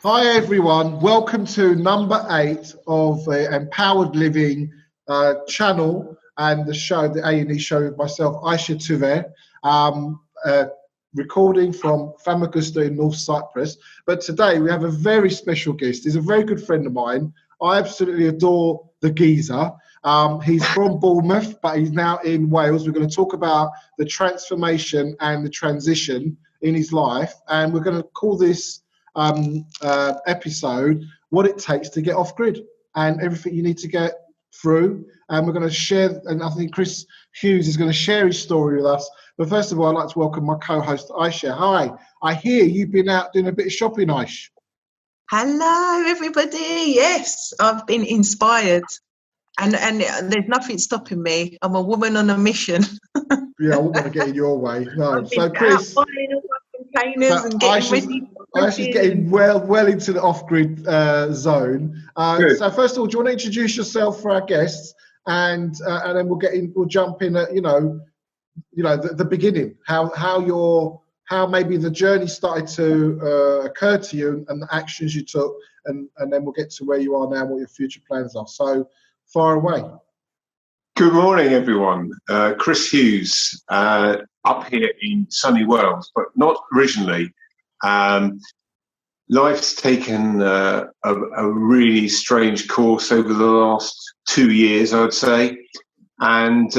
Hi everyone, welcome to number 8 of the Empowered Living channel and the show, the A&E show with myself, Ayşe Erkan, recording from Famagusta in North Cyprus. But today we have a very special guest. He's a very good friend of mine. I absolutely adore the geezer. He's from Bournemouth, but he's now in Wales. We're going to talk about the transformation and the transition in his life, and we're going to call this episode what it takes to get off grid and everything you need to get through. And we're going to share, and I think Chris Hughes is going to share his story with us. But first of all, I'd like to welcome my co-host Ayşe. Hi, I hear you've been out doing a bit of shopping, Ayşe. Hello everybody. Yes, I've been inspired and there's nothing stopping me. I'm a woman on a mission. Yeah, I wouldn't want to get in your way. No. I've been Chris, buying all my containers and getting ready. Ayşe's getting well into the off-grid zone. So first of all, do you want to introduce yourself for our guests, and then we'll jump in at the beginning, how maybe the journey started to occur to you and the actions you took, and then we'll get to where you are now and what your future plans are. So far away. Good morning, everyone. Chris Hughes, up here in sunny Wales, but not originally. Life's taken a really strange course over the last 2 years, I would say, and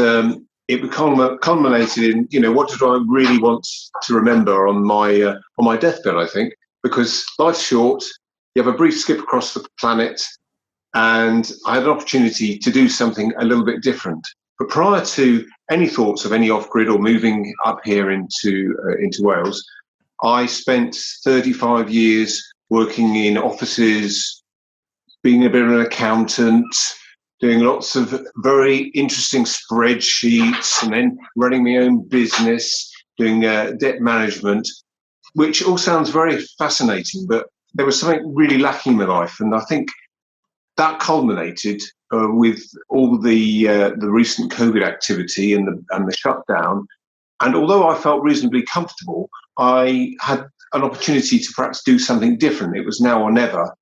it culminated in, what did I really want to remember on my deathbed, I think, because life's short, you have a brief skip across the planet, and I had an opportunity to do something a little bit different. But prior to any thoughts of any off-grid or moving up here into Wales, I spent 35 years working in offices, being a bit of an accountant, doing lots of very interesting spreadsheets, and then running my own business, doing debt management, which all sounds very fascinating, but there was something really lacking in my life. And I think that culminated with all the recent COVID activity and the shutdown. And although I felt reasonably comfortable, I had an opportunity to perhaps do something different. It was now or never.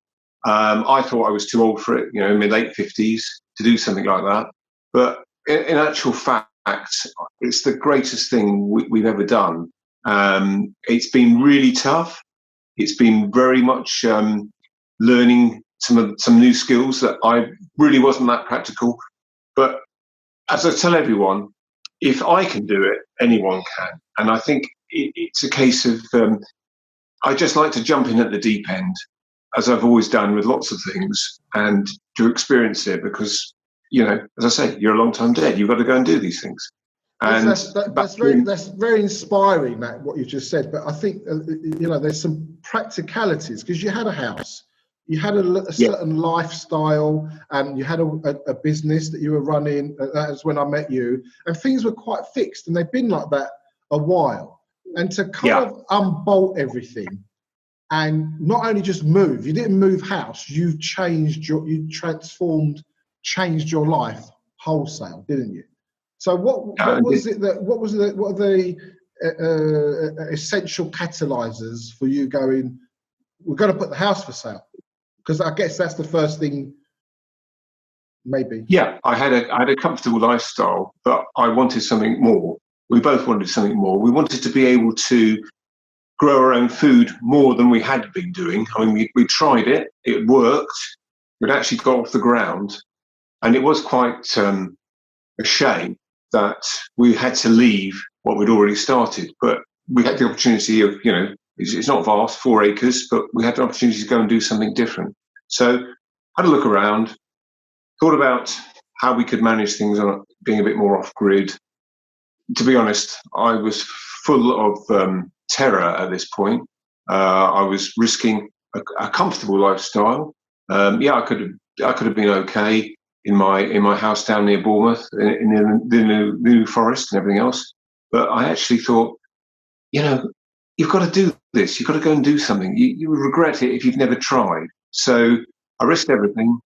I thought I was too old for it, in my late 50s, to do something like that. But in actual fact, it's the greatest thing we've ever done. It's been really tough. It's been very much learning some new skills that I really wasn't that practical. But as I tell everyone, if I can do it, anyone can. And I think it's a case of I just like to jump in at the deep end, as I've always done with lots of things, and to experience it, because, as I say, you're a long time dead. You've got to go and do these things. And that's very inspiring, that what you've just said. But I think there's some practicalities, because you had a house, you had a certain lifestyle, and you had a business that you were running. That was when I met you, and things were quite fixed, and they've been like that a while. And to kind of unbolt everything, and not only just move, you didn't move house, you changed your life wholesale, didn't you? So what are the essential catalyzers for you going, we're going to put the house for sale? Because I guess that's the first thing, maybe. Yeah, I had a comfortable lifestyle, but I wanted something more. We both wanted something more. We wanted to be able to grow our own food more than we had been doing. I mean, we tried it. It worked. It actually got off the ground. And it was quite a shame that we had to leave what we'd already started. But we had the opportunity of, it's not vast, 4 acres, but we had the opportunity to go and do something different. So I had a look around, thought about how we could manage things on being a bit more off-grid. To be honest, I was full of terror at this point. I was risking a comfortable lifestyle. I could have been okay in my house down near Bournemouth, in the New Forest and everything else. But I actually thought, you've got to do this. You've got to go and do something. You will regret it if you've never tried. So I risked everything.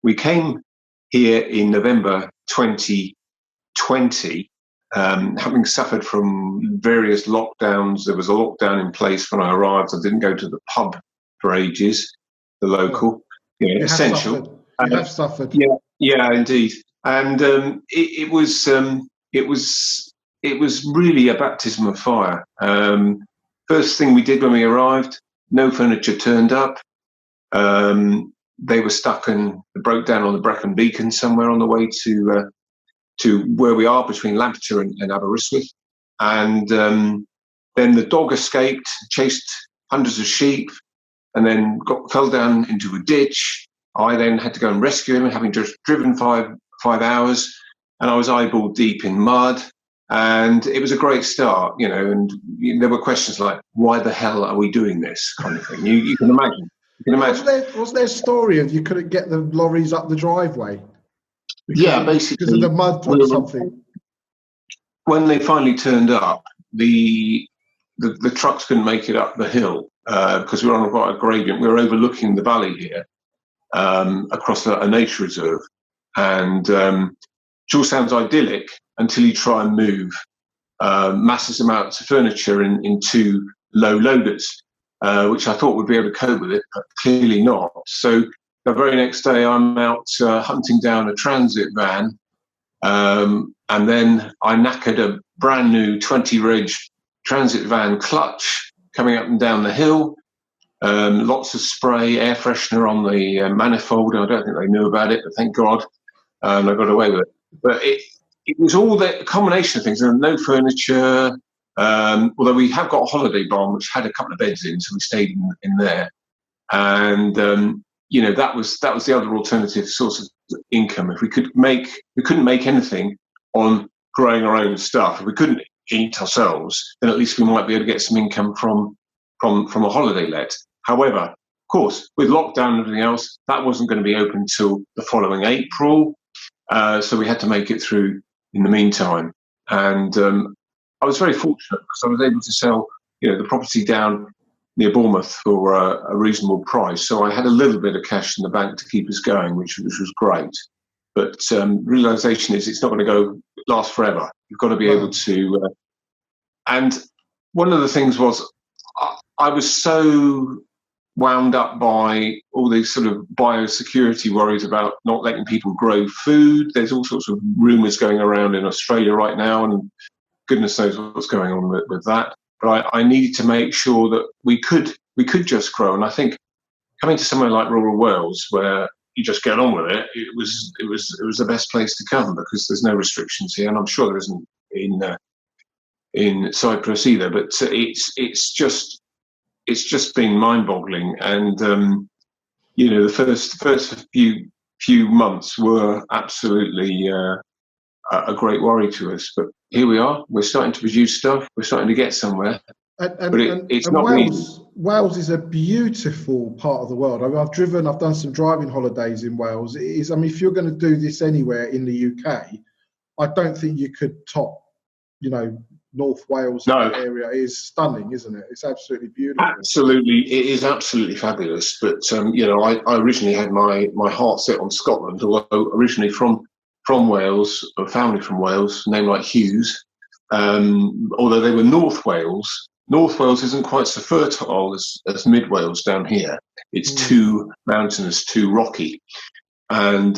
We came here in November 2020. Having suffered from various lockdowns. There was a lockdown in place when I arrived. I didn't go to the pub for ages, the local, You essential. You have suffered. Yeah, indeed. And it was really a baptism of fire. First thing we did when we arrived, no furniture turned up. They were stuck and broke down on the Brecon Beacon somewhere on the way to where we are between Lampeter and Aberystwyth. And then the dog escaped, chased hundreds of sheep, and then fell down into a ditch. I then had to go and rescue him, having just driven five hours, and I was eyeball deep in mud. And it was a great start, and there were questions like, why the hell are we doing this, kind of thing. You can imagine. Was there a story of you couldn't get the lorries up the driveway? Basically. Because of the mud or something. When they finally turned up, the trucks couldn't make it up the hill because we were on quite a gradient. We were overlooking the valley here across a nature reserve. And it all sounds idyllic until you try and move massive amounts of furniture in two low loaders. Which I thought would be able to cope with it, but clearly not. So the very next day, I'm out hunting down a transit van, and then I knackered a brand new 20 reg transit van clutch coming up and down the hill. Lots of spray, air freshener on the manifold. I don't think they knew about it, but thank God, and I got away with it. But it was all the combination of things. There was no furniture. Although we have got a holiday barn which had a couple of beds in, so we stayed in there, and that was the other alternative source of income. If we couldn't make anything on growing our own stuff, if we couldn't eat ourselves, then at least we might be able to get some income from a holiday let. However, of course, with lockdown and everything else, that wasn't going to be open until the following April, so we had to make it through in the meantime, and I was very fortunate because I was able to sell, the property down near Bournemouth for a reasonable price. So I had a little bit of cash in the bank to keep us going, which was great. But realization is it's not going to last forever. You've got to be able to. And one of the things was I was so wound up by all these sort of biosecurity worries about not letting people grow food. There's all sorts of rumours going around in Australia right now, and goodness knows what's going on with that. But I needed to make sure that we could just grow. And I think coming to somewhere like rural Wales, where you just get on with it, it was the best place to come because there's no restrictions here, and I'm sure there isn't in Cyprus either. But it's just been mind-boggling. And the first few months were absolutely a great worry to us, but here we are. We're starting to produce stuff. We're starting to get somewhere. It's not easy. Wales is a beautiful part of the world. I've done some driving holidays in Wales. It is. I mean, if you're going to do this anywhere in the UK, I don't think you could top, North Wales area. It is stunning, isn't it? It's absolutely beautiful. Absolutely, it is absolutely fabulous. But I originally had my heart set on Scotland, although originally from Wales, a family from Wales, named like Hughes, although they were North Wales. North Wales isn't quite so fertile as Mid Wales down here. It's too mountainous, too rocky. And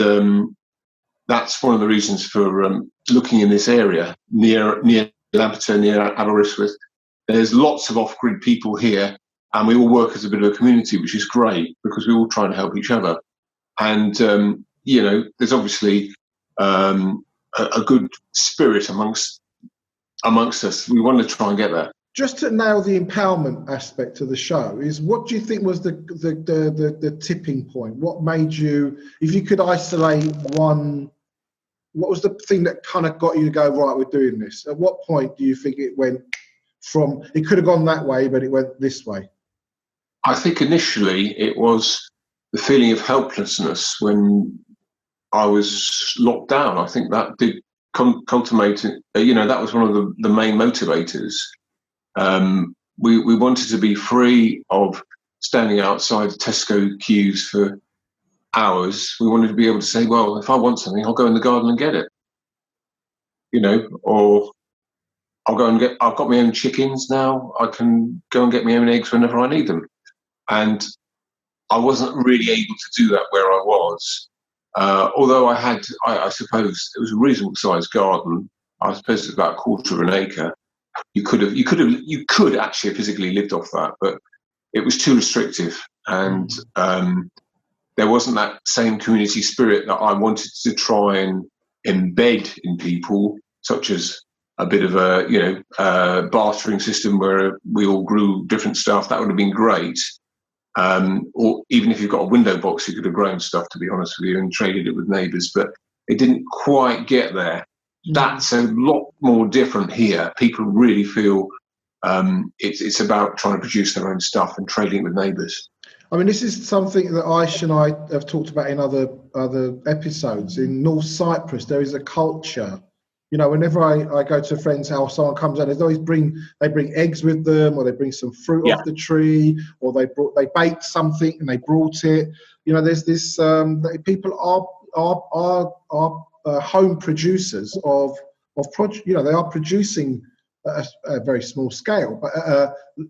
that's one of the reasons for looking in this area, near Lampeter, near Aberystwyth. There's lots of off-grid people here, and we all work as a bit of a community, which is great because we all try and help each other. And, there's obviously a good spirit amongst us. We want to try and get there. Just to nail the empowerment aspect of the show, is what do you think was the tipping point? What made you, if you could isolate one, what was the thing that kind of got you to go, right, we're doing this? At what point do you think it went from, it could have gone that way, but it went this way? I think initially it was the feeling of helplessness when I was locked down. I think that did cultivate it. That was one of the main motivators. We wanted to be free of standing outside Tesco queues for hours. We wanted to be able to say, well, if I want something, I'll go in the garden and get it. Or I'll go and I've got my own chickens now. I can go and get my own eggs whenever I need them. And I wasn't really able to do that where I was. Although I suppose it was a reasonable sized garden. I suppose it's about a quarter of an acre. You could actually have physically lived off that, but it was too restrictive, and there wasn't that same community spirit that I wanted to try and embed in people, such as a bit of a bartering system where we all grew different stuff. That would have been great. Or even if you've got a window box, you could have grown stuff, to be honest with you, and traded it with neighbours, but it didn't quite get there. That's a lot more different here. People really feel it's about trying to produce their own stuff and trading it with neighbours. I mean, this is something that Ayşe and I have talked about in other episodes. In North Cyprus, there is a culture. You know, whenever I go to a friend's house, someone comes in, they bring eggs with them, or they bring some fruit off the tree, or they baked something and they brought it. You know, there's this people are home producers of produce. You know, they are producing at a very small scale, but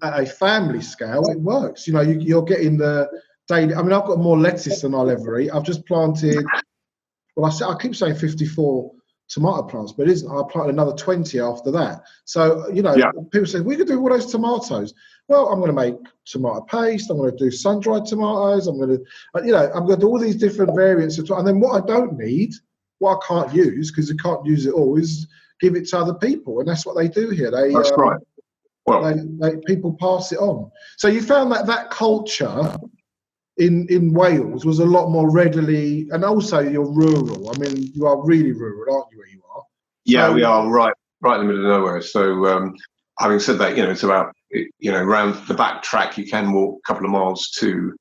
at a family scale, it works. You know, you're getting the daily. I mean, I've got more lettuce than I'll ever eat. I've just planted. Well, I keep saying 54 tomato plants, but it isn't. I planted another 20 after that. So, you know, people say, we could do all those tomatoes. Well, I'm going to make tomato paste. I'm going to do sun-dried tomatoes. I'm going to do all these different variants of, and then what I don't need, what I can't use, because you can't use it all, is give it to other people. And that's what they do here. That's right. Well, people pass it on. So you found that culture in Wales was a lot more readily, and also you're rural. I mean, you are really rural, aren't you, where you are? Yeah, we are right in the middle of nowhere. So having said that, you know, it's about, you know, around the back track, you can walk a couple of miles to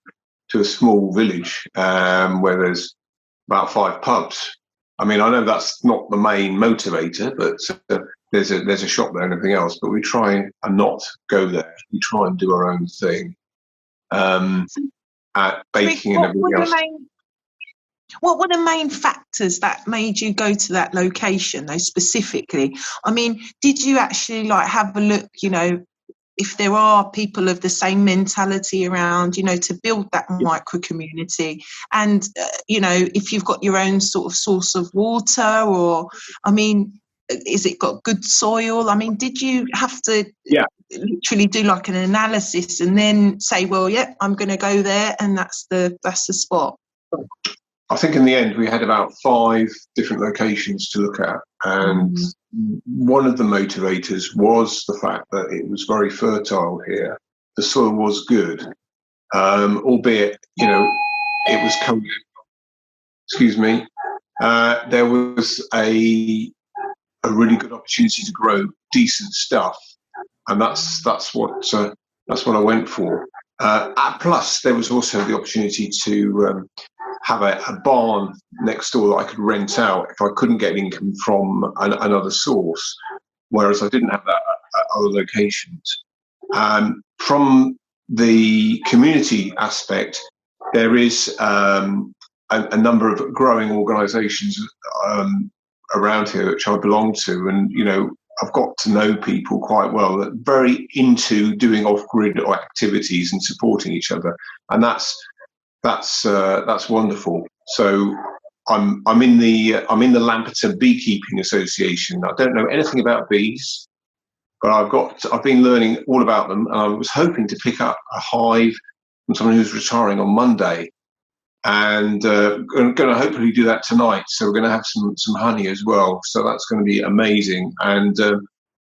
a small village where there's about 5 pubs. I mean, I know that's not the main motivator, but there's a shop there and everything else, but we try and not go there. We try and do our own thing. At baking and everything else. What were the main factors that made you go to that location, though, specifically? I mean, did you actually have a look, you know, if there are people of the same mentality around, you know, to build that micro community, and you know, if you've got your own sort of source of water, or I mean, is it got good soil? I mean, did you have to literally do like an analysis and then say, well, I'm going to go there, and that's the spot? I think in the end we had about 5 different locations to look at, and one of the motivators was the fact that it was very fertile here. The soil was good, albeit, you know, it was cold. Excuse me. There was a really good opportunity to grow decent stuff, and that's what I went for. Plus, there was also the opportunity to have a barn next door that I could rent out if I couldn't get income from another source, whereas I didn't have that at other locations. From the community aspect, there is a number of growing organisations around here which I belong to, and you know, I've got to know people quite well that are very into doing off-grid activities and supporting each other, and that's wonderful. So I'm in the Lampeter Beekeeping Association. I don't know anything about bees, but I've been learning all about them, and I was hoping to pick up a hive from someone who's retiring on Monday, and going to hopefully do that tonight. So we're going to have some honey as well. So that's going to be amazing. And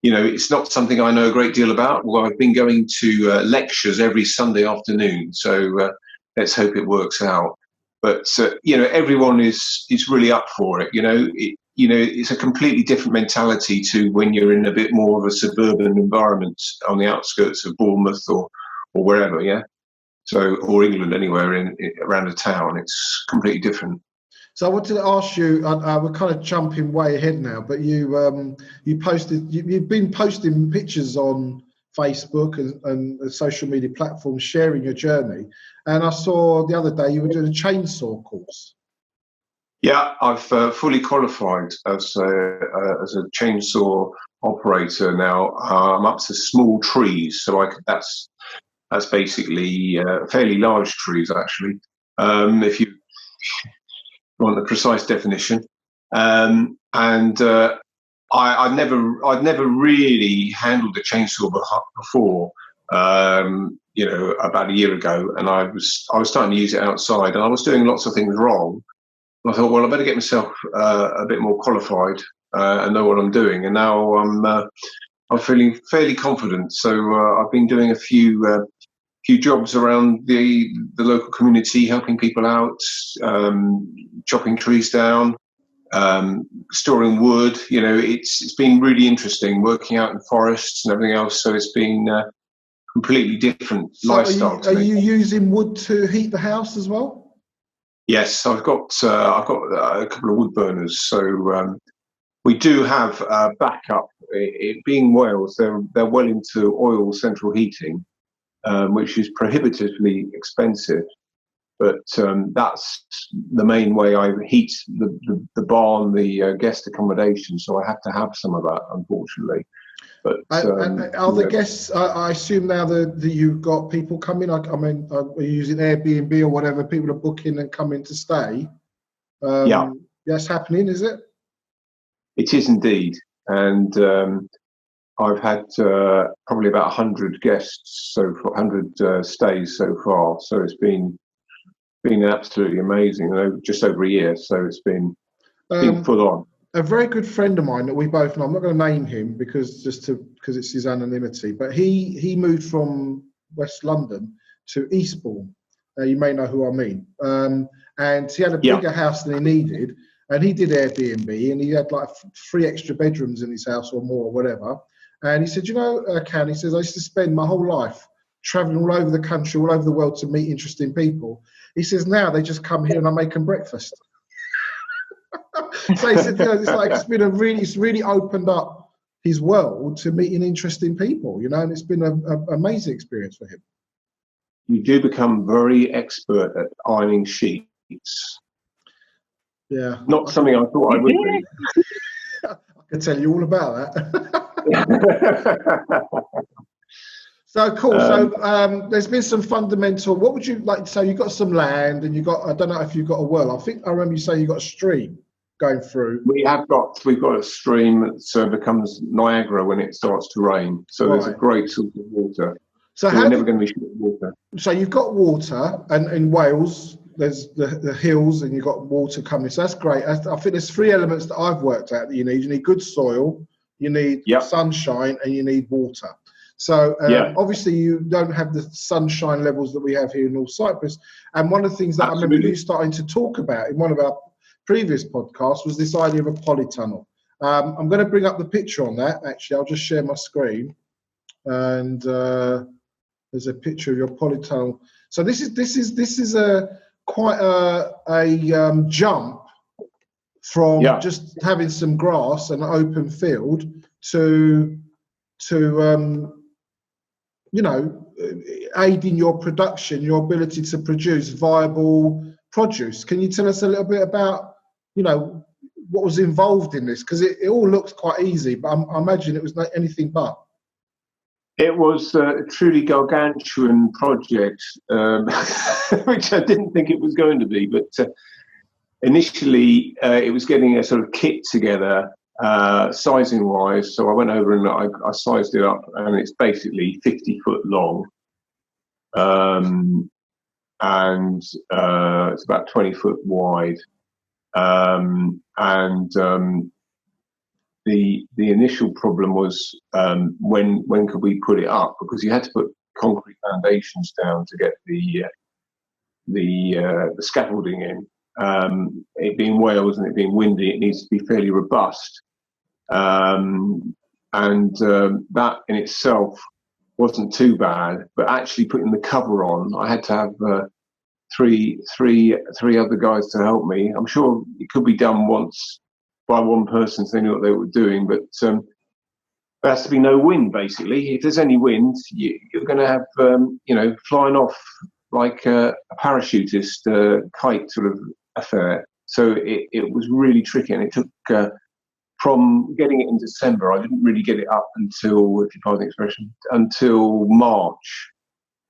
you know, it's not something I know a great deal about. Well, I've been going to lectures every Sunday afternoon. So let's hope it works out. But you know, everyone is really up for it. You know, it's a completely different mentality to when you're in a bit more of a suburban environment on the outskirts of Bournemouth or wherever. Yeah. So, or England, anywhere around a town, it's completely different. So I wanted to ask you. We're kind of jumping way ahead now, but you've been posting pictures on Facebook and social media platforms sharing your journey. And I saw the other day you were doing a chainsaw course. Yeah, I've fully qualified as a chainsaw operator now. I'm up to small trees, so That's basically fairly large trees, actually, if you want the precise definition. And I'd never really handled a chainsaw before. You know, about a year ago, and I was starting to use it outside, and I was doing lots of things wrong. I thought, well, I better get myself a bit more qualified and know what I'm doing. And now I'm feeling fairly confident. So I've been doing a few jobs around the local community, helping people out, chopping trees down, storing wood. You know, it's been really interesting working out in forests and everything else. So it's been completely different lifestyle. Are you using wood to heat the house as well? Yes, I've got a couple of wood burners, so we do have backup. It being Wales, they're well into oil central heating, which is prohibitively expensive. But that's the main way I heat the barn, the guest accommodation. So I have to have some of that, unfortunately. But and are the guests? I assume now that you've got people coming. I mean, are you using Airbnb or whatever? People are booking and coming to stay. Yeah, that's happening, is it? It is indeed, and I've had probably about 100 guests so far, 100 stays so far. So it's been absolutely amazing. Just over a year, so it's been full on. A very good friend of mine that we both know, I'm not going to name him because it's his anonymity, but he moved from West London to Eastbourne. You may know who I mean. And he had a bigger house than he needed, and he did Airbnb, and he had like 3 extra bedrooms in his house or more or whatever. And he said, you know, Ken, he says, I used to spend my whole life traveling all over the country, all over the world to meet interesting people. He says, now they just come here and I make them breakfast. So he said, you know, it's really opened up his world to meeting interesting people, you know, and it's been an amazing experience for him. You do become very expert at ironing sheets. Yeah. Not something I thought I would be. I can tell you all about that. So cool. So there's been some fundamental. What would you like to say? You've got some land, and I don't know if you've got a well. I remember you saying you've got a stream going through. We've got a stream that becomes Niagara when it starts to rain. So there's a great source of water. So we're never going to be short of water. So you've got water, and in Wales there's the hills, and you've got water coming. So that's great. I think there's 3 elements that I've worked out that you need. You need good soil, you need sunshine, and you need water. So obviously you don't have the sunshine levels that we have here in North Cyprus. And one of the things that I remember you starting to talk about in one of our previous podcasts was this idea of a polytunnel. I'm going to bring up the picture on that. Actually, I'll just share my screen, and there's a picture of your polytunnel. So this is quite a jump from just having some grass and an open field to you know, aiding your production, your ability to produce viable produce. Can you tell us a little bit about, you know, what was involved in this? Because it all looks quite easy, but I imagine it was not anything but. It was a truly gargantuan project, which I didn't think it was going to be. But initially, it was getting a sort of kit together, sizing wise. So I went over and I sized it up, and it's basically 50 foot long, and it's about 20 foot wide. The initial problem was when could we put it up, because you had to put concrete foundations down to get the scaffolding in. It being Wales and it being windy, it needs to be fairly robust. That in itself wasn't too bad, but actually putting the cover on, I had to have three other guys to help me. I'm sure it could be done once by one person, so they knew what they were doing, but there has to be no wind, basically. If there's any wind, you're going to have you know, flying off like a parachutist kite sort of affair. So it was really tricky, and it took from getting it in December, I didn't really get it up until, if you pardon the expression, until March.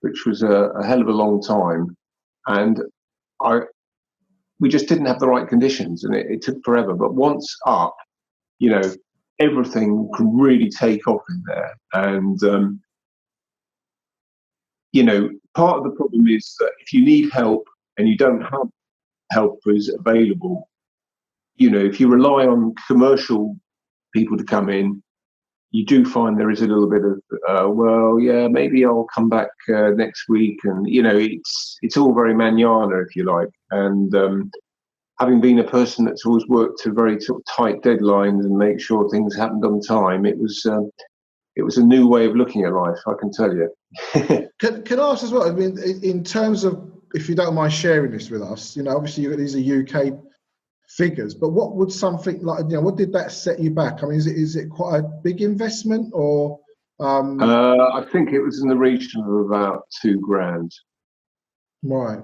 which was a hell of a long time, and we just didn't have the right conditions, and it took forever. But once up, you know, everything can really take off in there. And you know, part of the problem is that if you need help and you don't have helpers available, you know, if you rely on commercial people to come in, you do find there is a little bit of, well, yeah, maybe I'll come back next week. And, you know, it's all very manana, if you like. And having been a person that's always worked to very sort of tight deadlines and make sure things happened on time, it was a new way of looking at life, I can tell you. Can I ask as well, I mean, in terms of, if you don't mind sharing this with us, you know, obviously these are UK figures, but what would something like, you know, what did that set you back? I mean, is it quite a big investment, or? I think it was in the region of about £2,000. Right.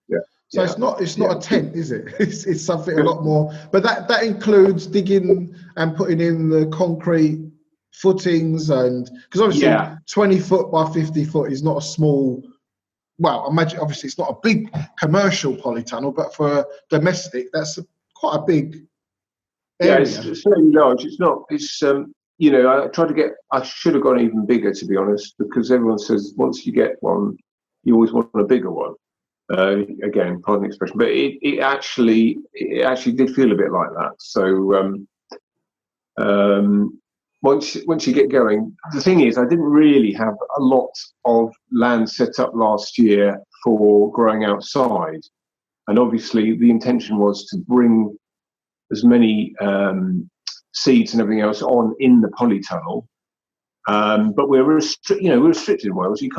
Yeah. So it's not a tent, is it? It's something a lot more. But that includes digging and putting in the concrete footings, and because obviously 20 foot by 50 foot is not a small. Well, imagine obviously it's not a big commercial polytunnel, but for a domestic, that's quite a big area. Yeah, it's fairly large. It's not. It's you know, I should have gone even bigger, to be honest, because everyone says once you get one, you always want a bigger one. Again, pardon the expression, but it actually did feel a bit like that. So once you get going, the thing is, I didn't really have a lot of land set up last year for growing outside, and obviously the intention was to bring as many seeds and everything else on in the polytunnel, but we're restricted in Wales. You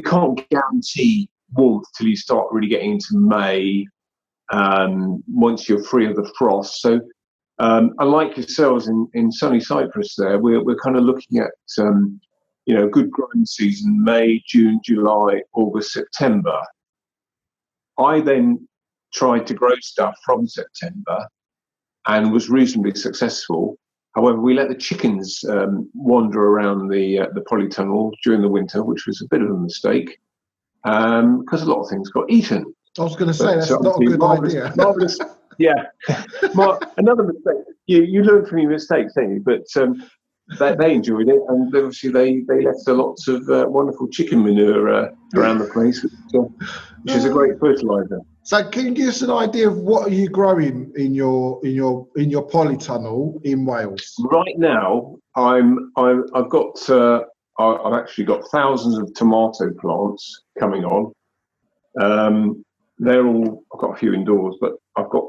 can't guarantee warmth till you start really getting into May, once you're free of the frost. So unlike yourselves in sunny Cyprus there, we're kind of looking at you know, good growing season, May, June, July, August, September. I then tried to grow stuff from September and was reasonably successful. However, we let the chickens wander around the polytunnel during the winter, which was a bit of a mistake, because a lot of things got eaten. I was going to say, that's not a good idea. Marvelous, yeah. Another mistake. You learn from your mistakes, don't you? But they enjoyed it, and obviously they left a lots of wonderful chicken manure around the place, which is a great fertilizer. So, can you give us an idea of what are you growing in your polytunnel in Wales? Right now, I've actually got thousands of tomato plants coming on. I've got a few indoors, but I've got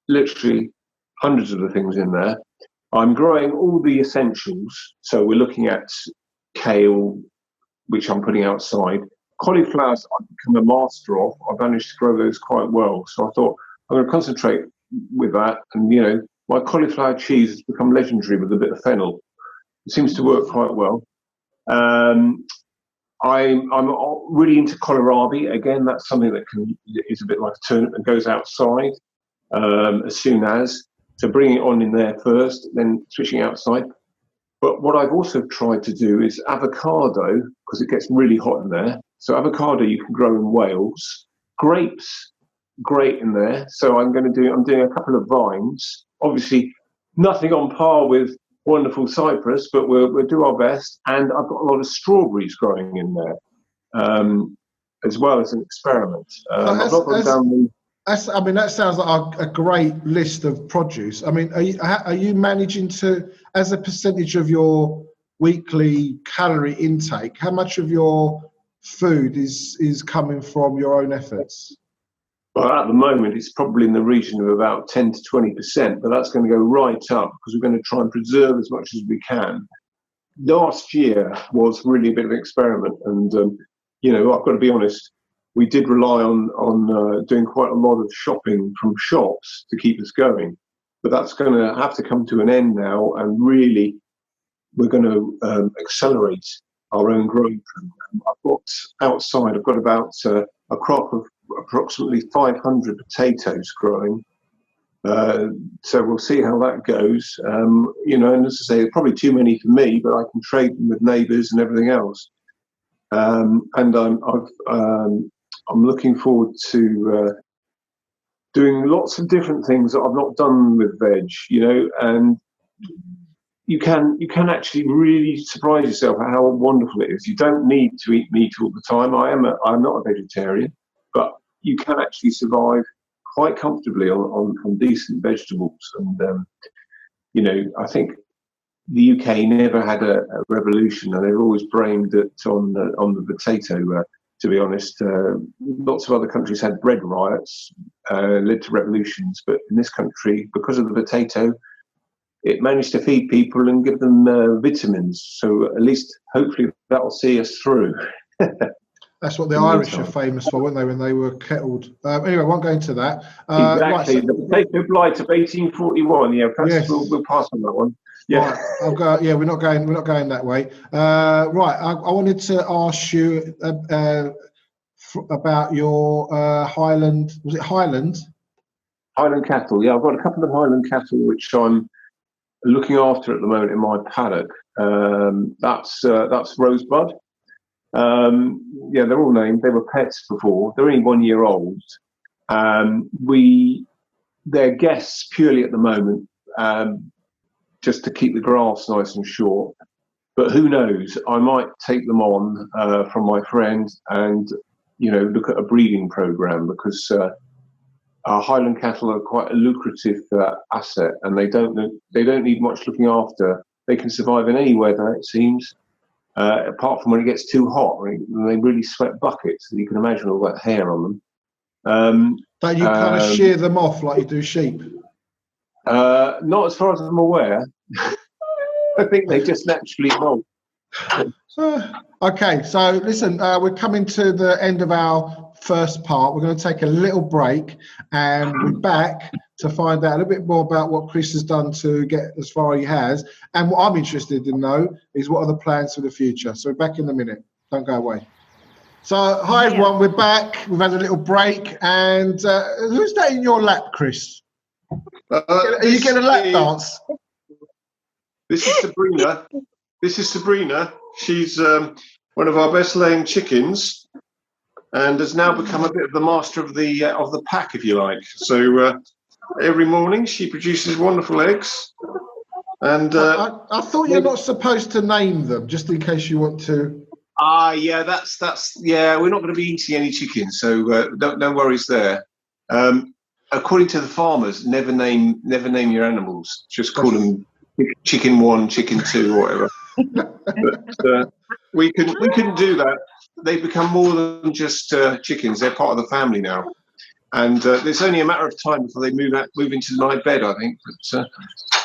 literally hundreds of the things in there. I'm growing all the essentials. So we're looking at kale, which I'm putting outside. Cauliflowers I've become a master of. I've managed to grow those quite well. So I thought I'm going to concentrate with that. And, you know, my cauliflower cheese has become legendary with a bit of fennel. It seems to work quite well. I'm really into kohlrabi. Again, that's something that is a bit like a turnip and goes outside as soon as. So bringing it on in there first, then switching outside. But what I've also tried to do is avocado, because it gets really hot in there. So avocado you can grow in Wales. Grapes, great in there. So I'm doing a couple of vines. Obviously, nothing on par with wonderful Cyprus, but we'll do our best. And I've got a lot of strawberries growing in there, as well as an experiment. I've not gone down the... that sounds like a great list of produce. I mean, are you managing to, as a percentage of your weekly calorie intake, how much of your food is coming from your own efforts? Well, at the moment, it's probably in the region of about 10 to 20%, but that's going to go right up because we're going to try and preserve as much as we can. Last year was really a bit of an experiment, and you know, I've got to be honest. We did rely on doing quite a lot of shopping from shops to keep us going, but that's going to have to come to an end now. And really, we're going to accelerate our own growing program. I've got about a crop of approximately 500 potatoes growing. So we'll see how that goes. You know, and as I say, probably too many for me, but I can trade them with neighbours and everything else. and I'm looking forward to doing lots of different things that I've not done with veg, and you can actually really surprise yourself at how wonderful it is. You don't need to eat meat all the time. I'm not a vegetarian, but you can actually survive quite comfortably on decent vegetables. And I think the UK never had a revolution, and they've always blamed it on the potato. To be honest, lots of other countries had bread riots, led to revolutions, but in this country, because of the potato, it managed to feed people and give them vitamins. So at least, hopefully, that'll see us through. That's what the Irish are famous for, weren't they, when they were kettled? Anyway, I won't go into that. Exactly. Right, so, the potato blight of 1841. Yeah, perhaps yes. we'll pass on that one. Yeah. Right, I'll go. Yeah, we're not going that way. Right, I wanted to ask you about your Highland. Was it Highland? Highland cattle. Yeah, I've got a couple of Highland cattle which I'm looking after at the moment in my paddock. That's Rosebud. Yeah, they're all named. They were pets before. They're only 1 year old. They're guests purely at the moment, just to keep the grass nice and short. But who knows? I might take them on from my friend and look at a breeding program, because our Highland cattle are quite a lucrative asset, and they don't need much looking after. They can survive in any weather, it seems. Apart from when it gets too hot, they really sweat buckets, and you can imagine all that hair on them. Don't you kind of shear them off like you do sheep? Not as far as I'm aware. I think they just naturally molt. Okay, so listen, we're coming to the end of our first part. We're going to take a little break, and we're back to find out a little bit more about what Chris has done to get as far as he has. And what I'm interested to know is, what are the plans for the future? So we're back in a minute. Don't go away. So, hi everyone, we're back. We've had a little break. And who's that in your lap, Chris? Are you getting a lap dance? This is Sabrina. This is Sabrina. She's one of our best laying chickens, and has now become a bit of the master of the pack, if you like. So every morning she produces wonderful eggs. And I thought you're not supposed to name them, just in case you want to. Yeah, that's yeah. We're not going to be eating any chickens, so no worries there. According to the farmers, never name your animals. Just call them chicken 1, chicken 2, or whatever. But we couldn't do that. They become more than just chickens. They're part of the family now, and it's only a matter of time before they move into the night bed, I think.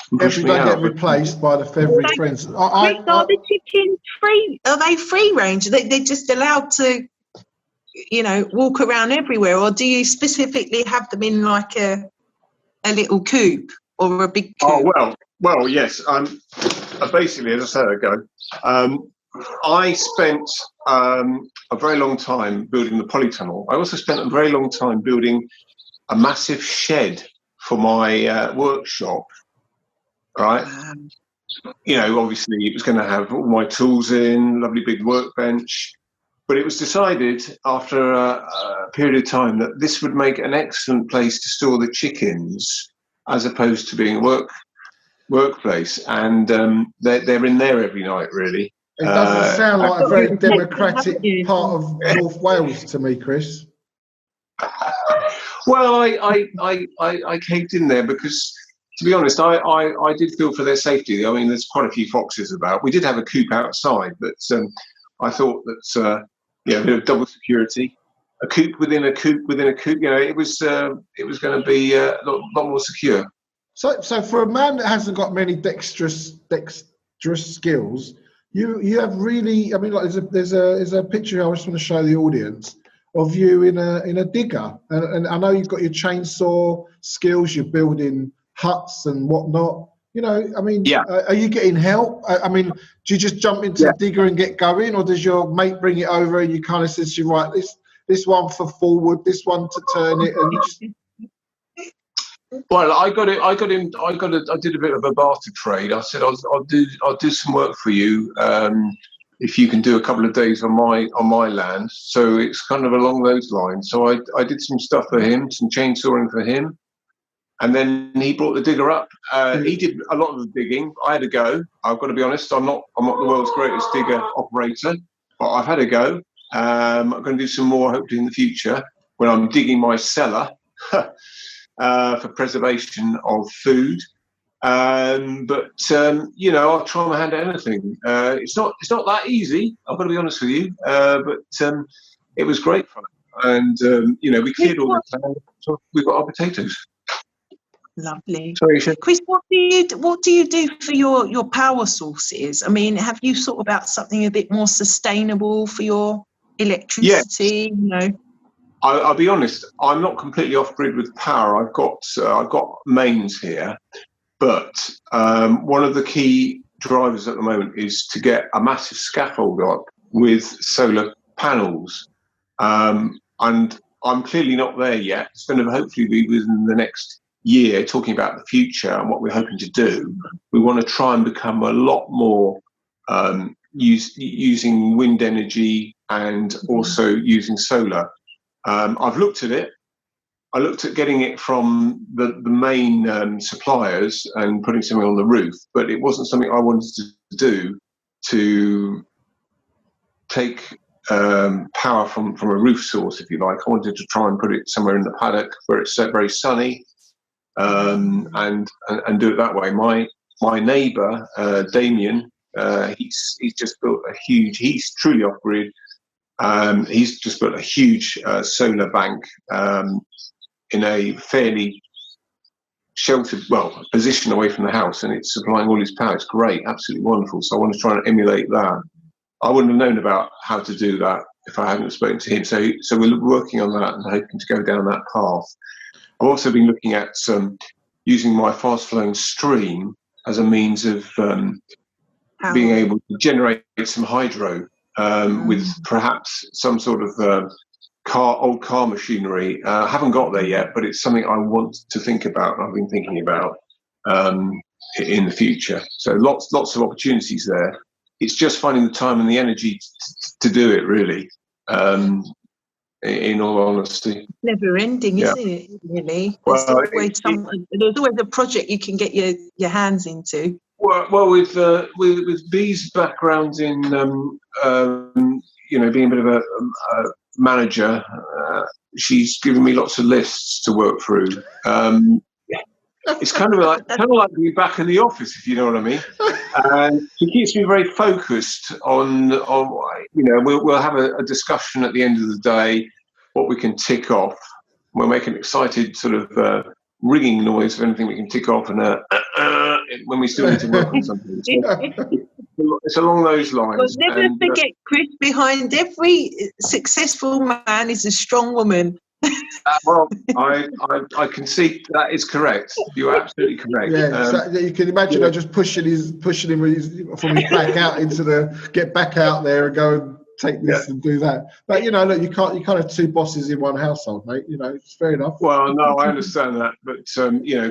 But if they get replaced by the feathery friends. Are the chickens free? Are they free range? They're just allowed to, walk around everywhere, or do you specifically have them in like a little coop or a big coop? Oh well, yes. Basically, as I said ago, I spent a very long time building the Polytunnel. I also spent a very long time building a massive shed for my workshop. Right? Obviously it was going to have all my tools in, lovely big workbench. But it was decided after a period of time that this would make an excellent place to store the chickens, as opposed to being a workplace. And they're in there every night, really. It doesn't sound like a very democratic part of North Wales to me, Chris. Well, I caved in there because, to be honest, I did feel for their safety. I mean, there's quite a few foxes about. We did have a coop outside, but I thought that a bit of double security, a coop within a coop within a coop. It was going to be a lot more secure. So for a man that hasn't got many dexterous skills, you have really. I mean, like there's a picture I just want to show the audience of you in a digger, and I know you've got your chainsaw skills. You're building huts and whatnot. I mean, yeah. Are you getting help? I mean, do you just jump into the digger and get going, or does your mate bring it over and you kind of says to you, right, this one for forward, this one to turn it, and you just... Well, I did a bit of a barter trade. I said I'll do some work for you, if you can do a couple of days on my land. So it's kind of along those lines. So I did some stuff for him, some chainsawing for him, and then he brought the digger up. He did a lot of the digging. I had a go. I've got to be honest. I'm not the world's greatest digger operator, but I've had a go. I'm going to do some more hopefully in the future when I'm digging my cellar for preservation of food. But you know, I'll try my hand at anything. It's not that easy. I've got to be honest with you. But it was great fun, and you know, we cleared all the land, so we've got our potatoes. Lovely. Sorry, Ayşe. Chris, what do you do for your power sources? I mean, have you thought about something a bit more sustainable for your electricity? You know, I'll be honest. I'm not completely off grid with power. I've got mains here, but one of the key drivers at the moment is to get a massive scaffold up with solar panels, and I'm clearly not there yet. It's going to hopefully be within the next year, talking about the future and what we're hoping to do. We want to try and become a lot more using wind energy and also using solar. I've looked at it. I looked at getting it from the main suppliers and putting something on the roof, but it wasn't something I wanted to do, to take power from a roof source, if you like. I wanted to try and put it somewhere in the paddock where it's very sunny, and do it that way. My neighbour Damien, he's just built a huge. He's truly off grid. He's just built a huge solar bank in a fairly sheltered, position away from the house, and it's supplying all his power. It's great, absolutely wonderful. So I want to try and emulate that. I wouldn't have known about how to do that if I hadn't spoken to him. So we're working on that and hoping to go down that path. I've also been looking at using my fast-flowing stream as a means of being able to generate some hydro with perhaps some sort of old car machinery. I haven't got there yet, but it's something I want to think about. I've been thinking about in the future. So lots of opportunities there. It's just finding the time and the energy to do it, really. In all honesty, never ending, isn't it? Really, there's always a project you can get your hands into. Well, with Bee's background in being a bit of a manager, she's given me lots of lists to work through. It's kind of like being back in the office, if you know what I mean. And she keeps me very focused on we'll have a discussion at the end of the day, what we can tick off. We'll make an excited sort of ringing noise of anything we can tick off, and when we still need to work on something. So it's along those lines. Well, never forget, Chris, behind every successful man is a strong woman. Well, I can see that is correct. You are absolutely correct. Yeah, you can imagine her just pushing him from his back out get back out there and go and take this and do that. But look, you can't have two bosses in one household, mate. It's fair enough. Well, no, I understand that, but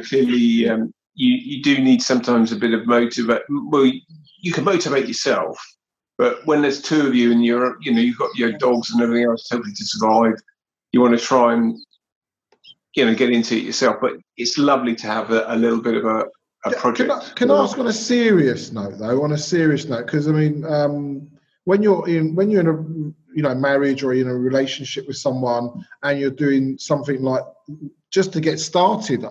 clearly you do need sometimes a bit of motivate. Well, you can motivate yourself, but when there's two of you and you've got your dogs and everything else totally to survive, you want to try and get into it yourself. But it's lovely to have a little bit of a project. Can I ask on a serious note, though? On a serious note, because I mean, when you're in a marriage or in a relationship with someone and you're doing something like just to get started,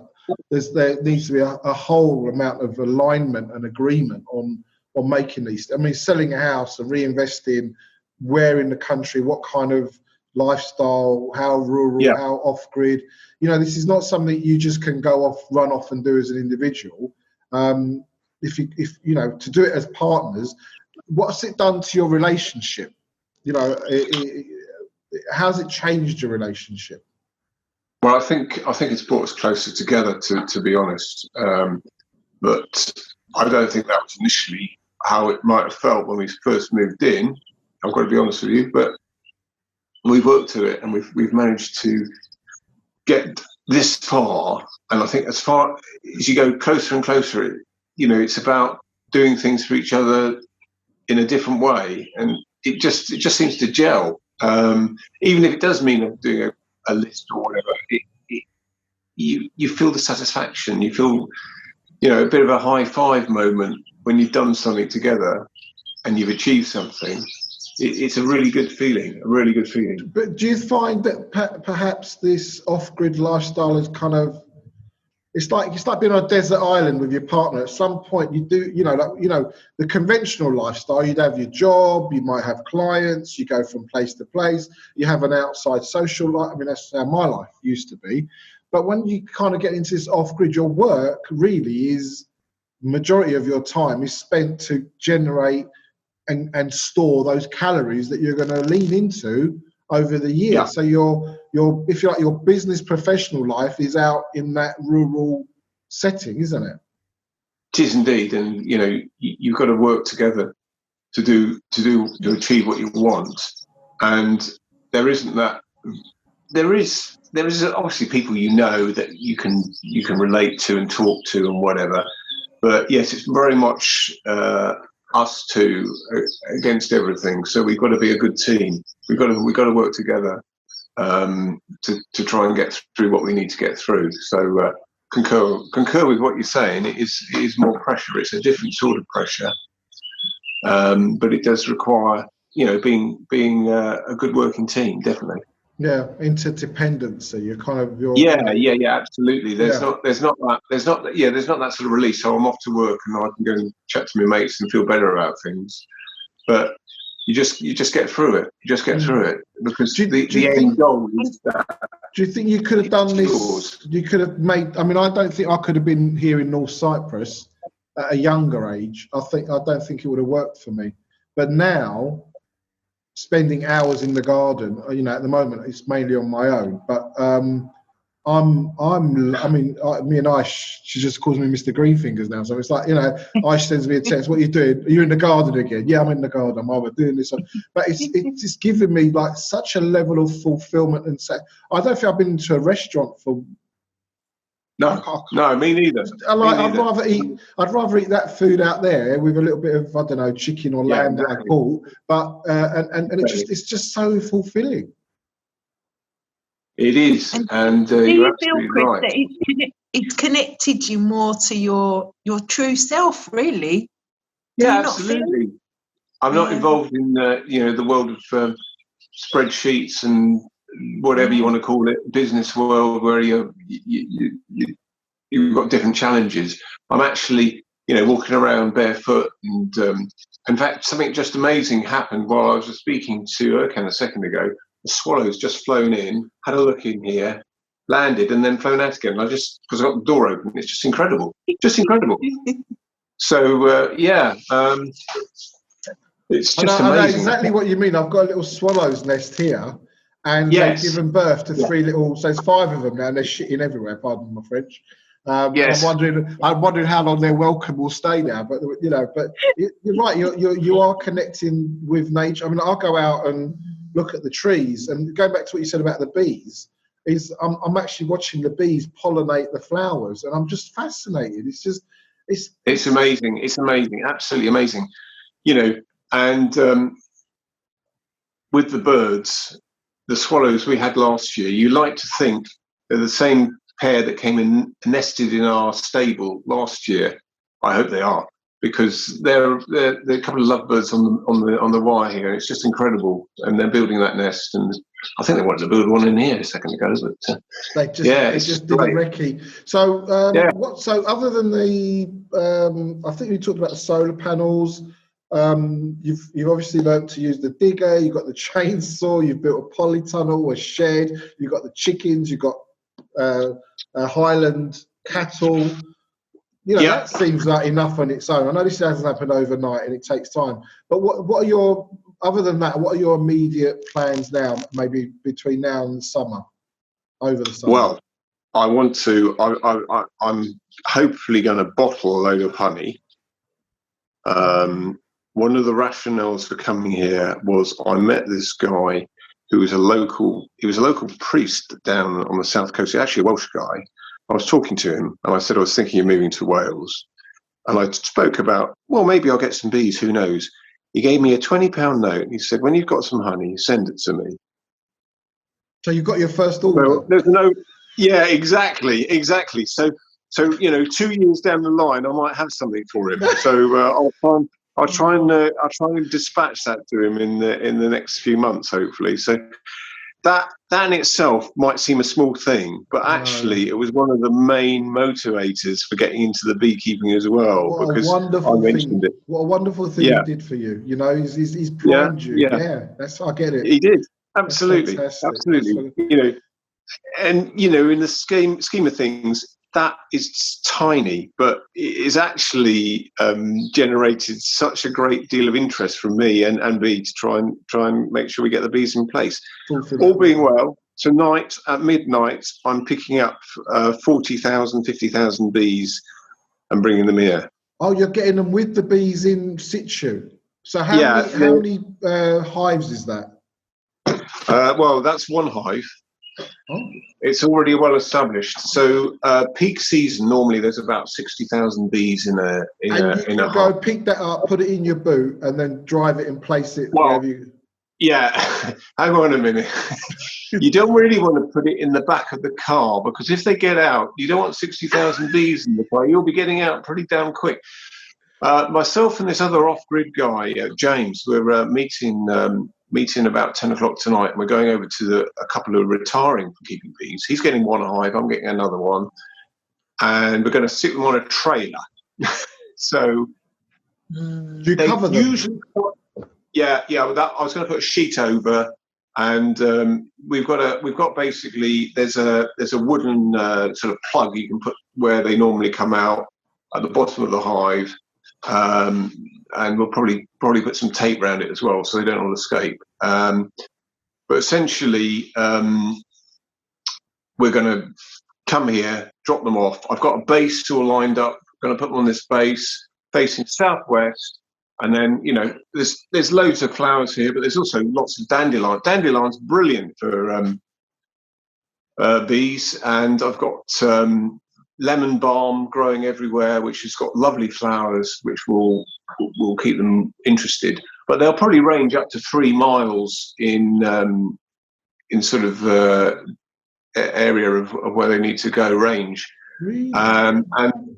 there needs to be a whole amount of alignment and agreement on making these. I mean, selling a house and reinvesting, where in the country, what kind of lifestyle, how rural, how off grid. This is not something you just can run off and do as an individual. If to do it as partners, what's it done to your relationship? How's it changed your relationship? Well, I think it's brought us closer together, to be honest. But I don't think that was initially how it might have felt when we first moved in. I've got to be honest with you, but we've worked to it and we've managed to get this far. And I think as far as you go closer and closer, it's about doing things for each other, in a different way, and it just seems to gel. Even if it does mean I'm doing a list or whatever, you feel the satisfaction. You feel, a bit of a high five moment when you've done something together and you've achieved something. It's a really good feeling. A really good feeling. But do you find that perhaps this off-grid lifestyle is kind of, it's like being on a desert island with your partner. At some point, you do, the conventional lifestyle. You'd have your job, you might have clients, you go from place to place, you have an outside social life. I mean, that's how my life used to be. But when you kind of get into this off-grid, your work really is, majority of your time is spent to generate and store those calories that you're going to lean into over the year. Yeah. So your if you like, your business professional life is out in that rural setting, isn't it? It is indeed, and you've got to work together to achieve what you want. And there isn't that. There is obviously people that you can relate to and talk to and whatever. But yes, it's very much us two against everything. So we've got to be a good team. We've got to work together to try and get through what we need to get through. So concur with what you're saying. It is more pressure. It's a different sort of pressure, but it does require being a good working team, definitely. Yeah, interdependency. You're kind of absolutely. There's not that sort of release. So I'm off to work and I can go and chat to my mates and feel better about things. But you just get through it. You just get through it, because the end goal is that. Do you think you could have done this? You could have made. I mean, I don't think I could have been here in North Cyprus at a younger age. I don't think it would have worked for me. But now, spending hours in the garden, at the moment it's mainly on my own, but me and Ayse, she just calls me Mr. Greenfingers now, so it's like, Ayse sends me a text, what are you doing? Are you in the garden again? Yeah, I'm in the garden, I'm either doing this, but it's just giving me like such a level of fulfillment. And I don't think I've been into a restaurant for No, me neither. I'd rather eat that food out there with a little bit of, I don't know, chicken or lamb that I bought. But it's just so fulfilling. It is, and do you're you feel, Chris, right. that it's connected you more to your true self, really? Yeah, absolutely. I'm not involved in the world of spreadsheets and whatever you want to call it, business world, where you've got different challenges. I'm actually, walking around barefoot, and in fact, something just amazing happened while I was speaking to Erkan a second ago. The swallows just flown in, had a look in here, landed, and then flown out again. Because I got the door open, it's just incredible, So it's just amazing. I know exactly what you mean. I've got a little swallow's nest here. And they've given birth to 3 little, so it's 5 of them now, and they're shitting everywhere, pardon my French. Yes. I'm wondering how long their welcome will stay now, but you're right, you are connecting with nature. I mean, I'll go out and look at the trees, and going back to what you said about the bees, I'm actually watching the bees pollinate the flowers, and I'm just fascinated. It's amazing. It's amazing, absolutely amazing. And with the birds, the swallows we had last year, you like to think they're the same pair that came and nested in our stable last year. I hope they are, because they're a couple of lovebirds on the wire here. It's just incredible, and they're building that nest. And I think they wanted to build one in here a second ago, but they just did a recce. So So other than the, I think you talked about the solar panels. You've obviously learned to use the digger, you've got the chainsaw, you've built a polytunnel, a shed, you've got the chickens, you've got Highland cattle. That seems like enough on its own. I know this hasn't happened overnight and it takes time, but what are your, other than that, what are your immediate plans now, maybe between now and the summer, over the summer? Well, I want to, I'm hopefully going to bottle a load of honey. One of the rationales for coming here was I met this guy who was a local priest down on the south coast, actually a Welsh guy. I was talking to him and I said I was thinking of moving to Wales. And I spoke about, well, maybe I'll get some bees, who knows? He gave me a £20 note. And he said, when you've got some honey, send it to me. So you got your first order. So there's no, yeah, exactly. So 2 years down the line, I might have something for him. So I'll try and dispatch that to him in the next few months, hopefully. So that in itself might seem a small thing, but actually it was one of the main motivators for getting into the beekeeping as well. What because a wonderful I mentioned thing! it. What a wonderful thing Yeah. he did for you. He's primed you. Yeah. Yeah, I get it. He did. Absolutely. That's Absolutely. And in the scheme of things, that is tiny, but it is actually generated such a great deal of interest from me and B to try and make sure we get the bees in place. All being well, tonight at midnight, I'm picking up 40,000, 50,000 bees and bringing them here. Oh, you're getting them with the bees in situ. So how many hives is that? Well, that's one hive. Oh. It's already well established. So peak season, normally there's about 60,000 bees in a go pick that up, put it in your boot, and then drive it and place it wherever you. Yeah, hang on a minute. You don't really want to put it in the back of the car, because if they get out, you don't want 60,000 bees in the car. You'll be getting out pretty damn quick. Myself and this other off-grid guy, James, we're meeting about 10 o'clock tonight. And we're going over to a couple of retiring for keeping bees. He's getting one hive, I'm getting another one. And we're going to sit them on a trailer. So do you cover them? Yeah. I was going to put a sheet over, and we've got basically there's a wooden sort of plug you can put where they normally come out at the bottom of the hive, and we'll probably put some tape around it as well so they don't all escape. But essentially, we're going to come here, drop them off. I've got a base all lined up. I'm going to put them on this base facing southwest. And then, there's loads of flowers here, but there's also lots of dandelion. Dandelion's brilliant for bees. And I've got lemon balm growing everywhere, which has got lovely flowers, which will keep them interested. But they'll probably range up to 3 miles in sort of area of where they need to go range. Really? And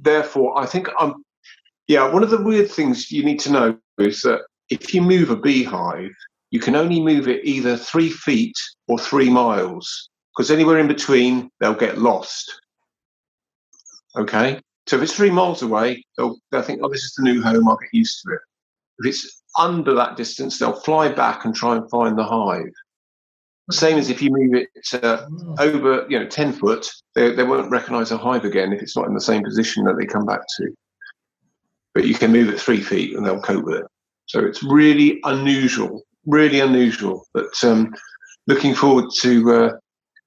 therefore, I think one of the weird things you need to know is that if you move a beehive, you can only move it either 3 feet or 3 miles, because anywhere in between, they'll get lost. Okay? So if it's 3 miles away, they'll think, oh, this is the new home, I'll get used to it. If it's under that distance, they'll fly back and try and find the hive. Same as if you move it over, 10 foot, they won't recognise a hive again if it's not in the same position that they come back to. But you can move it 3 feet and they'll cope with it. So it's really unusual. But looking forward to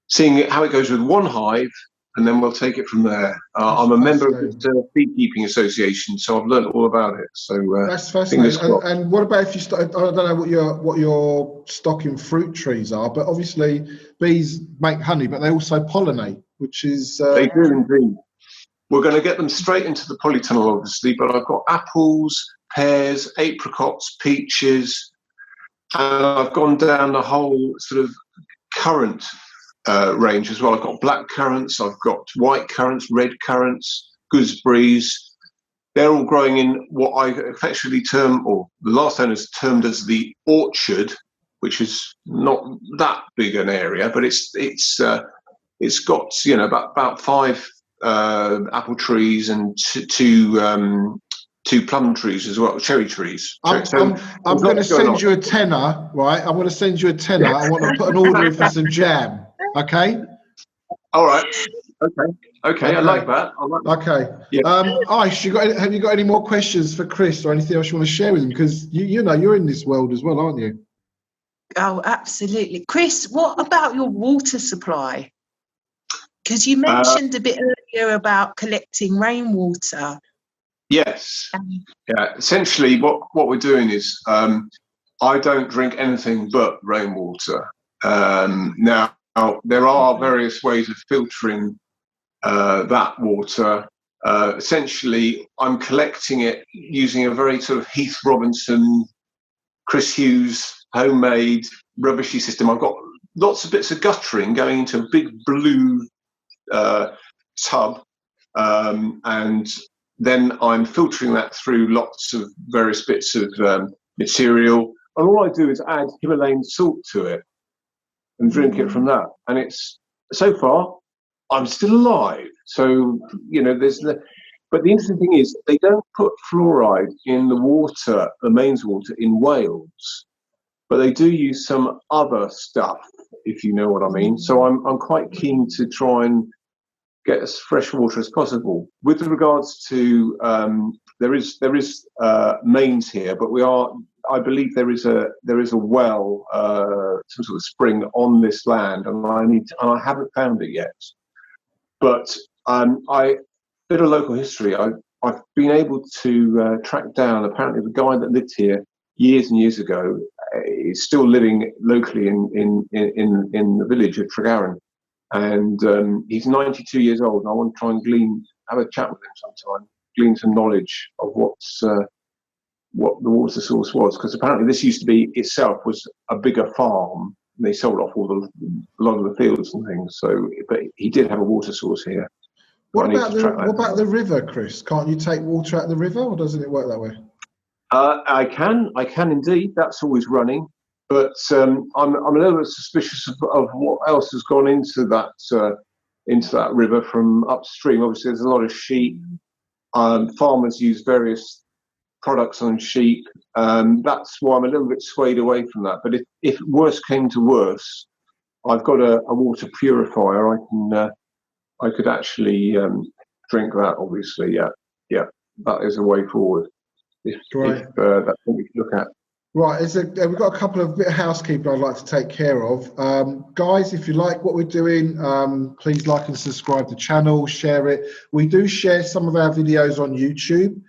seeing how it goes with one hive, and then we'll take it from there. I'm a member of the Beekeeping Association, so I've learned all about it. So that's fascinating. And what about if you start? I don't know what your stocking fruit trees are, but obviously bees make honey, but they also pollinate, which is they do indeed. We're going to get them straight into the polytunnel, obviously, but I've got apples, pears, apricots, peaches, and I've gone down the whole sort of currant range as well. I've got black currants, I've got white currants, red currants, gooseberries. They're all growing in what I affectionately term, or the last owners termed as the orchard, which is not that big an area, but it's got about 5 apple trees and two plum trees as well, cherry trees. I'm going to send you a tenner, right? I'm going to send you a tenner. I want to put an order in for some jam. Okay. All right. Okay. I like that. Okay. Yeah. Ayse, have you got any more questions for Chris or anything else you want to share with him? Because you're in this world as well, aren't you? Oh, absolutely. Chris, what about your water supply? Because you mentioned a bit earlier about collecting rainwater. Yes. Yeah. Essentially, what we're doing is I don't drink anything but rainwater. Now, there are various ways of filtering that water. Essentially, I'm collecting it using a very sort of Heath Robinson Chris Hughes homemade rubbishy system. I've got lots of bits of guttering going into a big blue tub, and then I'm filtering that through lots of various bits of material. And all I do is add Himalayan salt to it and drink it from that. And it's, so far, I'm still alive. So, you know, but the interesting thing is they don't put fluoride in the water, the mains water in Wales, but they do use some other stuff, if you know what I mean. So I'm quite keen to try and get as fresh water as possible. With regards to, there is mains here, but I believe there is a well, some sort of spring on this land, and I haven't found it yet. But bit of local history. I've been able to track down, apparently the guy that lived here years and years ago is still living locally in the village of Tregaron, and he's 92 years old. And I want to try and have a chat with him sometime, glean some knowledge of what the water source was, because apparently this used to be itself was a bigger farm. And they sold off a lot of the fields and things. So, but he did have a water source here. What about the river, Chris? Can't you take water out of the river, or doesn't it work that way? I can indeed. That's always running, but I'm a little bit suspicious of what else has gone into that river from upstream. Obviously, there's a lot of sheep. Farmers use various products on sheep. That's why I'm a little bit swayed away from that. But if worse came to worse, I've got a water purifier. I could actually drink that, obviously. Yeah, that is a way forward. If that's what we can look at. Right, we've got a couple of bit of housekeeping I'd like to take care of. Guys, if you like what we're doing, please like and subscribe to the channel, share it. We do share some of our videos on YouTube,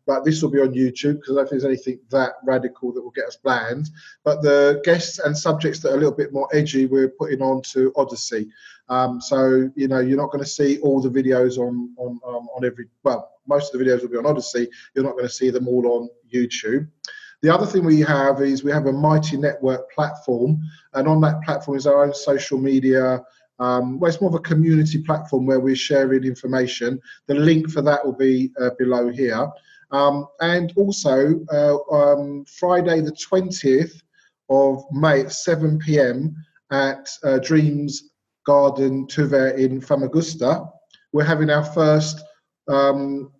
but this will be on YouTube because I don't think there's anything that radical that will get us banned. But the guests and subjects that are a little bit more edgy, we're putting on to Odyssey. So, you know, you're not going to see all the videos on most of the videos will be on Odyssey. You're not going to see them all on YouTube. The other thing we have is we have a Mighty Network platform, and on that platform is our own social media. Well, it's more of a community platform where we're sharing information. The link for that will be below here. And also, Friday the 20th of May at 7 p.m. at Dreams Garden Tuve in Famagusta, we're having our first, real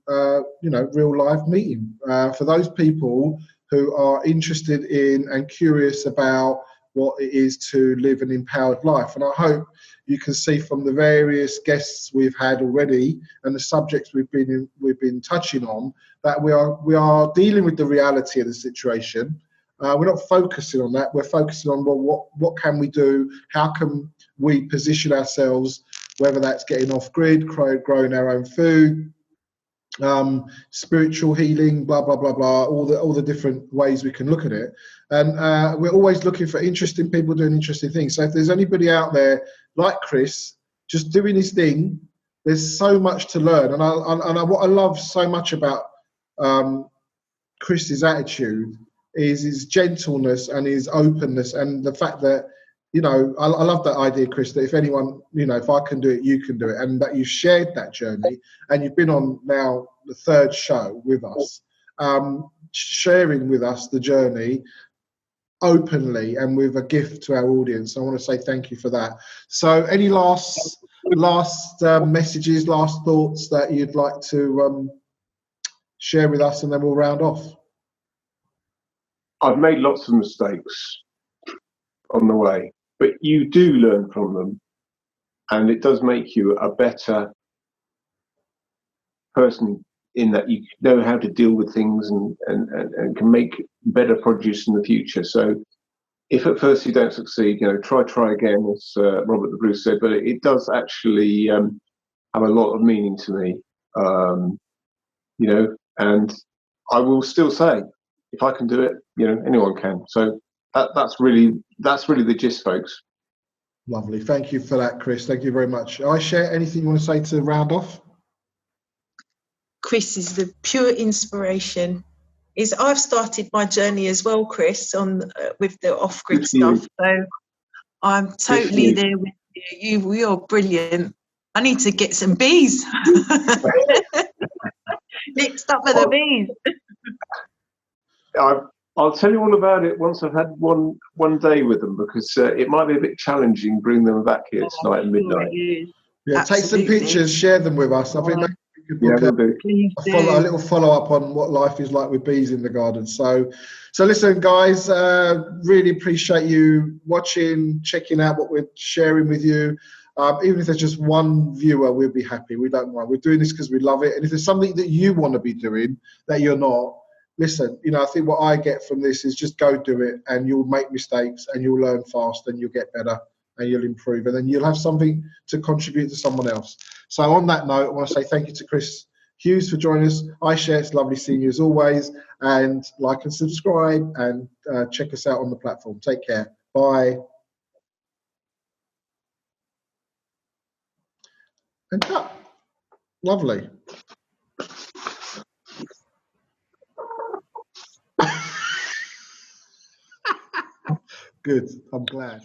live meeting. For those people who are interested in and curious about what it is to live an empowered life. And I hope you can see from the various guests we've had already and the subjects we've been touching on that we are dealing with the reality of the situation. We're not focusing on that. We're focusing on, well, what can we do? How can we position ourselves, whether that's getting off grid, growing our own food, spiritual healing, blah blah blah blah, all the different ways we can look at it. And we're always looking for interesting people doing interesting things. So if there's anybody out there like Chris just doing his thing, there's so much to learn. And what I love so much about Chris's attitude is his gentleness and his openness, and the fact that, you know, I love that idea, Chris, that if anyone, you know, if I can do it, you can do it, and that you've shared that journey, and you've been on now the third show with us, sharing with us the journey openly and with a gift to our audience. I want to say thank you for that. So any last messages, last thoughts that you'd like to share with us, and then we'll round off? I've made lots of mistakes on the way, but you do learn from them, and it does make you a better person in that you know how to deal with things and can make better produce in the future. So if at first you don't succeed, you know, try again, as Robert the Bruce said, but it does actually have a lot of meaning to me, you know, and I will still say, if I can do it, you know, anyone can. So that's really the gist, folks. Lovely. Thank you for that, Chris. Thank you very much. Ayşe, anything you want to say to round off? Chris is the pure inspiration. is I've started my journey as well, Chris, on with the off-grid stuff. So I'm totally there with you. You're brilliant. I need to get some bees. Next up for the bees. I'll tell you all about it once I've had one day with them, because it might be a bit challenging bringing them back here tonight at midnight. Yeah, take some pictures, share them with us. I think maybe we could book a little follow-up on what life is like with bees in the garden. So listen, guys, really appreciate you watching, checking out what we're sharing with you. Even if there's just one viewer, we'll be happy. We don't mind. We're doing this because we love it. And if there's something that you want to be doing that you're not, listen, I think what I get from this is just go do it, and you'll make mistakes and you'll learn fast and you'll get better and you'll improve, and then you'll have something to contribute to someone else. So on that note, I want to say thank you to Chris Hughes for joining us. Ayşe, it's lovely seeing you as always, and like and subscribe and check us out on the platform. Take care. Bye. And cut. Lovely. Good. I'm glad.